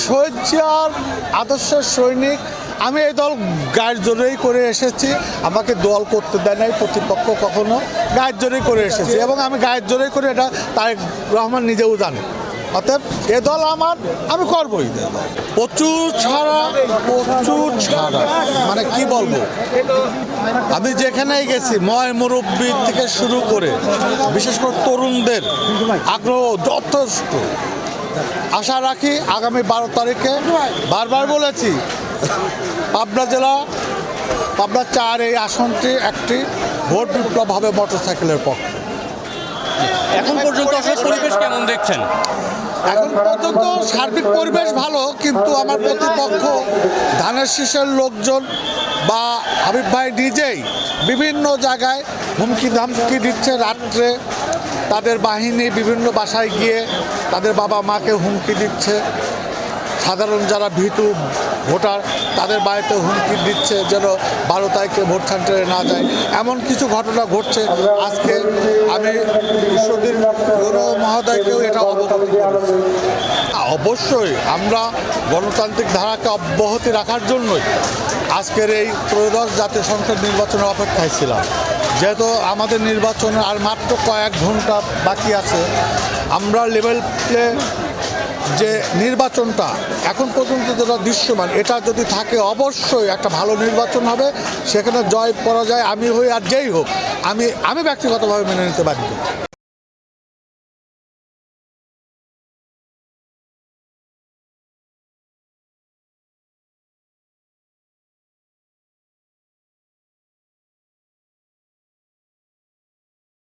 শহীদ জিয়ার আদর্শের সৈনিক। আমি এই দল গায়ের জোরেই করে এসেছি, আমাকে দল করতে দেয় নাই প্রতিপক্ষ কখনো, গায়ের জোরেই করে এসেছি এবং আমি গায়ের জোরেই করে এটা তারেক রহমান নিজেও জানে। অতএব এ দল আমার, আমি করবই। প্রচুর ছাড়া মানে কি বলবো, আমি যেখানেই গেছি ময় মুরব্বী থেকে শুরু করে বিশেষ করে তরুণদের আগ্রহ যথেষ্ট। আশা রাখি আগামী 12 তারিখে, বারবার বলেছি, পাবনা জেলা পাবনা 4 এই আসনটি একটি ভোট বিপ্লব হবে মোটরসাইকেলের পক্ষে। এখন পর্যন্ত আসলে পরিবেশ কেমন দেখছেন? এখন পর্যন্ত সার্বিক পরিবেশ ভালো, কিন্তু আমার প্রতিপক্ষ ধানের শীষের লোকজন বা হাবিব ভাই নিজেই বিভিন্ন জায়গায় হুমকি ধামকি দিচ্ছে। রাত্রে তাদের বাহিনী বিভিন্ন বাসায় গিয়ে তাদের বাবা মাকে হুমকি দিচ্ছে। সাধারণ যারা ভীতু ভোটার তাদের বাড়িতে হুমকি দিচ্ছে যেন 12 তারিখে ভোট সেন্টারে না যায়। এমন কিছু ঘটনা ঘটছে। আজকে আমি ঈশ্বরদীর গৌর মহোদয়কেও এটা অবগত করেছি। অবশ্যই আমরা গণতান্ত্রিক ধারাকে অব্যাহতি রাখার জন্যই আজকের এই ত্রয়োদশ জাতীয় সংসদ নির্বাচনের অপেক্ষায় ছিলাম। যেহেতু আমাদের নির্বাচনের আর মাত্র কয়েক ঘন্টা বাকি আছে, আমরা লেভেল প্লে যে নির্বাচনটা এখন পর্যন্ত যেটা দৃশ্যমান, এটা যদি থাকে অবশ্যই একটা ভালো নির্বাচন হবে। সেখানে জয় পরাজয় আমি হই আর যেই হোক, আমি ব্যক্তিগতভাবে মেনে নিতে বাধ্য।